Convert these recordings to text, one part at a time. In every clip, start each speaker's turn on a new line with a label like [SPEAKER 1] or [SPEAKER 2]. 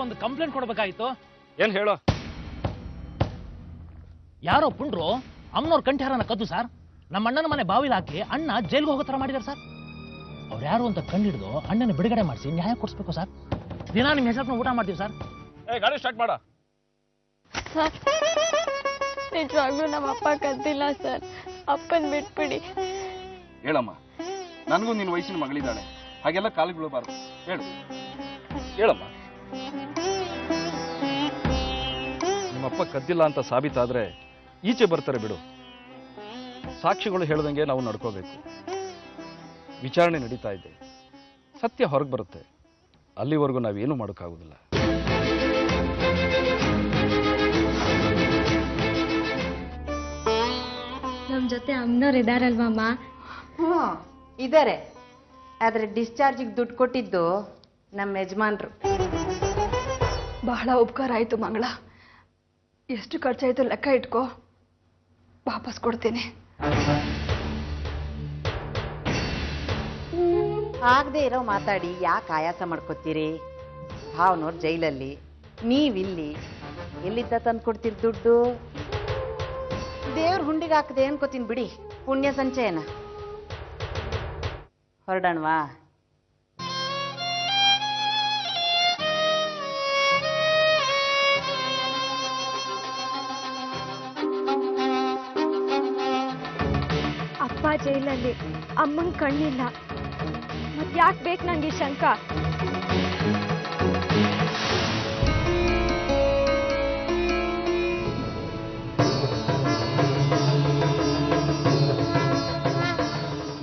[SPEAKER 1] ಒಂದು ಕಂಪ್ಲೇಂಟ್ ಕೊಡಬೇಕಾಗಿತ್ತು.
[SPEAKER 2] ಏನ್ ಹೇಳೋ?
[SPEAKER 1] ಯಾರೋ ಪುಂಡ್ರು ಅಮ್ಮನವ್ರ ಕಂಠ್ಯಾರನ ಕದ್ದು ಸರ್ ನಮ್ಮ ಅಣ್ಣನ ಮನೆ ಬಾವಿಲ್ ಹಾಕಿ ಅಣ್ಣ ಜೈಲ್ಗೆ ಹೋಗೋ ತರ ಮಾಡಿದಾರೆ ಸರ್. ಅವ್ರು ಯಾರು ಅಂತ ಕಂಡಿಡ್ದು ಅಣ್ಣನ ಬಿಡುಗಡೆ ಮಾಡಿಸಿ ನ್ಯಾಯ ಕೊಡಿಸ್ಬೇಕು ಸರ್. ದಿನ ನಿಮ್ಮ ಹೆಸರನ್ನ ಊಟ ಮಾಡ್ತೀವಿ ಸರ್.
[SPEAKER 2] ಗಾಡಿ ಸ್ಟಾರ್ಟ್ ಮಾಡ.
[SPEAKER 3] ಸರ್ ನಿಜವಾಗ್ಲೂ ನಮ್ಮ ಅಪ್ಪ ಕದ್ದಿಲ್ಲ ಸರ್, ಅಪ್ಪನ್ ಬಿಟ್ಬಿಡಿ.
[SPEAKER 2] ಹೇಳಮ್ಮ, ನನಗೂ ನಿನ್ನ ವಯಸ್ಸಿನ ಮಗಳಿದ್ದಾಳೆ, ಹಾಗೆಲ್ಲ ಕಾಲಿಗೆ ಬೀಳಬಾರ್ದು. ಹೇಳು ಹೇಳಮ್ಮ. ನಿಮ್ಮಪ್ಪ ಕದ್ದಿಲ್ಲ ಅಂತ ಸಾಬೀತಾದ್ರೆ ಈಚೆ ಬರ್ತಾರೆ ಬಿಡು. ಸಾಕ್ಷಿಗಳು ಹೇಳ್ದಂಗೆ ನಾವು ನಡ್ಕೋಬೇಕು. ವಿಚಾರಣೆ ನಡೀತಾ ಇದೆ, ಸತ್ಯ ಹೊರಗೆ ಬರುತ್ತೆ. ಅಲ್ಲಿವರೆಗೂ ನಾವೇನು ಮಾಡೋಕ್ಕಾಗೋದಿಲ್ಲ.
[SPEAKER 3] ನಮ್ ಜೊತೆ ಅಮ್ಮನವ್ರು ಇದಾರಲ್ವಮ್ಮ?
[SPEAKER 4] ಹ್ಞೂ ಇದ್ದಾರೆ, ಆದ್ರೆ ಡಿಸ್ಚಾರ್ಜಿಗೆ ದುಡ್ಡು ಕೊಟ್ಟಿದ್ದು ನಮ್ಮ ಯಜಮಾನ್ರು.
[SPEAKER 5] ಬಹಳ ಉಪಕಾರ ಆಯ್ತು ಮಂಗಳ. ಎಷ್ಟು ಖರ್ಚಾಯ್ತು ಲೆಕ್ಕ ಇಟ್ಕೋ, ವಾಪಸ್ ಕೊಡ್ತೀನಿ.
[SPEAKER 4] ಆಗದೆ ಇರೋ ಮಾತಾಡಿ ಯಾಕೆ ಆಯಾಸ ಮಾಡ್ಕೋತೀರಿ? ಭಾವನವ್ರು ಜೈಲಲ್ಲಿ, ನೀವಿಲ್ಲಿ, ಎಲ್ಲಿದ್ದ ತಂದು ಕೊಡ್ತೀರಿ ದುಡ್ಡು? ದೇವ್ರ ಹುಂಡಿಗೆ ಹಾಕದೆ ಅನ್ಕೋತೀನಿ ಬಿಡಿ, ಪುಣ್ಯ ಸಂಚಯನ. ಹೊರಡಣವಾ?
[SPEAKER 3] ಅಪ್ಪ ಜೈಲಲ್ಲಿ, ಅಮ್ಮಂಗ್ ಕಣ್ಣಿಲ್ಲ, ಮತ್ ಯಾಕೆ ಬೇಕು ನಂಗೆ ಈ ಶಂಕ?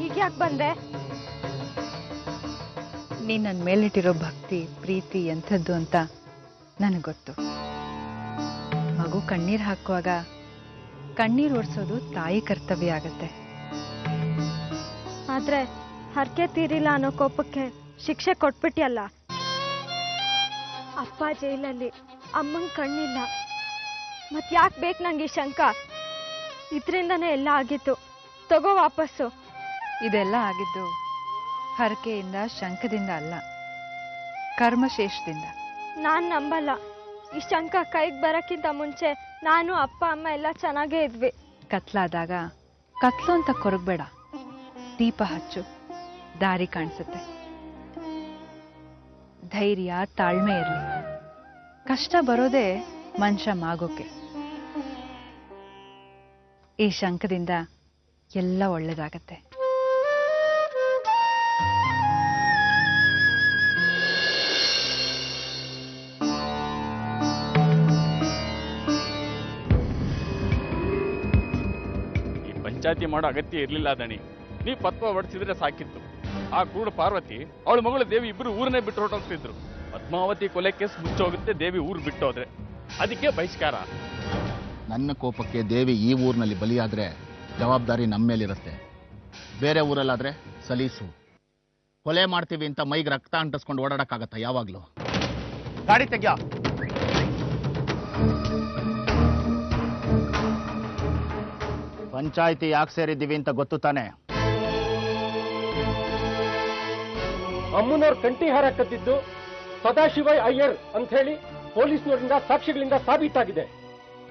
[SPEAKER 3] ಈಗ ಯಾಕೆ ಬಂದೆ?
[SPEAKER 6] ನೀನ್ ನನ್ನ ಮೇಲಿಟ್ಟಿರೋ ಭಕ್ತಿ ಪ್ರೀತಿ ಎಂಥದ್ದು ಅಂತ ನನಗೆ ಗೊತ್ತು. ಮಗು ಕಣ್ಣೀರ್ ಹಾಕುವಾಗ ಕಣ್ಣೀರ್ ಒರೆಸೋದು ತಾಯಿ ಕರ್ತವ್ಯ ಆಗತ್ತೆ.
[SPEAKER 3] ಆದ್ರೆ ಹರಕೆ ತೀರಿಲ್ಲ ಅನ್ನೋ ಕೋಪಕ್ಕೆ ಶಿಕ್ಷೆ ಕೊಟ್ಬಿಟ್ಟಿಯಲ್ಲ. ಅಪ್ಪ ಜೈಲಲ್ಲಿ, ಅಮ್ಮಂಗ್ ಕಣ್ಣಿಲ್ಲ, ಮತ್ ಯಾಕೆ ಬೇಕು ನಂಗೆ ಈ ಶಂಕ? ಇದ್ರಿಂದನೇ ಎಲ್ಲ ಆಗಿತ್ತು, ತಗೋ ವಾಪಸ್ಸು.
[SPEAKER 6] ಇದೆಲ್ಲ ಆಗಿದ್ದು ಹರಕೆಯಿಂದ ಶಂಕದಿಂದ ಅಲ್ಲ, ಕರ್ಮಶೇಷದಿಂದ.
[SPEAKER 3] ನಾನ್ ನಂಬಲ್ಲ. ಈ ಶಂಕ ಕೈಗೆ ಬರಕ್ಕಿಂತ ಮುಂಚೆ ನಾನು ಅಪ್ಪ ಅಮ್ಮ ಎಲ್ಲ ಚೆನ್ನಾಗೇ ಇದ್ವಿ.
[SPEAKER 6] ಕತ್ಲಾದಾಗ ಕತ್ಲು ಅಂತ ಕೊರಗಬೇಡ, ದೀಪ ಹಚ್ಚು, ದಾರಿ ಕಾಣಿಸುತ್ತೆ. ಧೈರ್ಯ ತಾಳ್ಮೆ ಇರಲಿ. ಕಷ್ಟ ಬರೋದೇ ಮನುಷ್ಯ ಮಾಗೋಕೆ. ಈ ಶಂಕದಿಂದ ಎಲ್ಲ ಒಳ್ಳೇದಾಗತ್ತೆ.
[SPEAKER 2] ಪಂಚಾಯತಿ ಮಾಡೋ ಅಗತ್ಯ ಇರಲಿಲ್ಲ ದಣಿ. ನೀ ಪತ್ವ ಹೊಡಿಸಿದ್ರೆ ಸಾಕಿತ್ತು. ಆ ಕೂಡು ಪಾರ್ವತಿ ಅವಳ ಮಗಳು ದೇವಿ ಇಬ್ಬರು ಊರನ್ನೇ ಬಿಟ್ಟು ಹೊರಟೋಗ್ತಿದ್ರು. ಪದ್ಮಾವತಿ ಕೊಲೆ ಕೇಸ್ ಮುಚ್ಚೋಗುತ್ತೆ, ದೇವಿ ಊರು ಬಿಟ್ಟೋದ್ರೆ ಅದಕ್ಕೆ ಬಹಿಷ್ಕಾರ.
[SPEAKER 7] ನನ್ನ ಕೋಪಕ್ಕೆ ದೇವಿ ಈ ಊರಿನಲ್ಲಿ ಬಲಿಯಾದ್ರೆ ಜವಾಬ್ದಾರಿ ನಮ್ಮ ಮೇಲಿರುತ್ತೆ. ಬೇರೆ ಊರಲ್ಲಾದ್ರೆ ಸಲೀಸು. ಕೊಲೆ ಮಾಡ್ತೀವಿ ಅಂತ ಮೈಗೆ ರಕ್ತ ಅಂಟಿಸ್ಕೊಂಡು ಓಡಾಡಕ್ಕಾಗತ್ತ? ಯಾವಾಗ್ಲೂ ಗಾಡಿ ತೆಗ್ಯ. ಪಂಚಾಯಿತಿ ಯಾಕೆ ಸೇರಿದ್ದೀವಿ ಅಂತ ಗೊತ್ತು ತಾನೆ?
[SPEAKER 8] ಅಮ್ಮನವ್ರ ಕಂಠಿಹಾರ ಕದ್ದಿದ್ದು ಸದಾಶಿವ ಅಯ್ಯರ್ ಅಂತ ಹೇಳಿ ಪೊಲೀಸ್ನವರಿಂದ ಸಾಕ್ಷಿಗಳಿಂದ ಸಾಬೀತಾಗಿದೆ.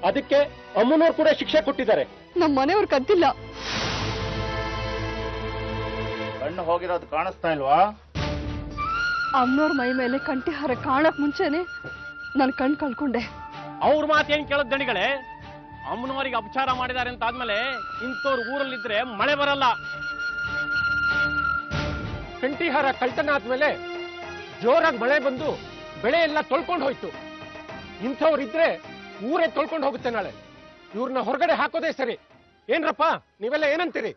[SPEAKER 8] ಅದಕ್ಕೆ ಅಮ್ಮನವ್ರು ಕೂಡ ಶಿಕ್ಷೆ ಕೊಟ್ಟಿದ್ದಾರೆ.
[SPEAKER 5] ನಮ್ಮ ಮನೆಯವ್ರು ಕದ್ದಿಲ್ಲ.
[SPEAKER 7] ಕಣ್ಣು ಹೋಗಿರೋದು ಕಾಣಿಸ್ತಾ ಇಲ್ವಾ?
[SPEAKER 5] ಅಮ್ಮನವ್ರ ಮೈ ಮೇಲೆ ಕಂಠಿಹಾರ ಕಾಣಕ್ ಮುಂಚೆನೆ ನಾನು ಕಣ್ ಕಳ್ಕೊಂಡೆ.
[SPEAKER 1] ಅವ್ರ ಮಾತೇನ್ ಕೇಳೋದ್ ದಣಿಗಳೇ? ಅಮ್ಮನವರಿಗೆ ಅಪಚಾರ ಮಾಡಿದ್ದಾರೆ ಅಂತ ಆದ್ಮೇಲೆ ಇಂಥವ್ರು ಊರಲ್ಲಿದ್ರೆ ಮಳೆ ಬರಲ್ಲ.
[SPEAKER 8] ಕಂಠಿಹಾರ ಕಳ್ತನ ಆದ್ಮೇಲೆ ಜೋರಾಗಿ ಮಳೆ ಬಂದು ಬೆಳೆ ಎಲ್ಲ ತೊಳ್ಕೊಂಡು ಹೋಯ್ತು. ಇಂಥವ್ರಿದ್ರೆ ಊರೇ ತೊಳ್ಕೊಂಡು ಹೋಗುತ್ತೆ ನಾಳೆ. ಇವ್ರನ್ನ ಹೊರಗಡೆ ಹಾಕೋದೇ ಸರಿ. ಏನ್ರಪ್ಪ ನೀವೆಲ್ಲ ಏನಂತೀರಿ?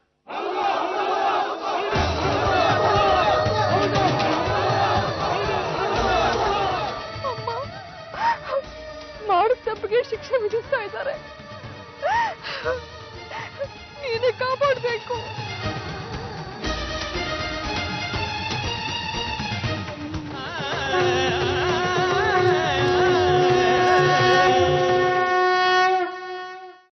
[SPEAKER 5] ಮಾಡು ತಪ್ಪಿಗೆ ಶಿಕ್ಷೆ ವಿಧಿಸ್ತಾ ಇದ್ದಾರೆ. ನೀನೇ ಕಾಪಾಡಬೇಕು.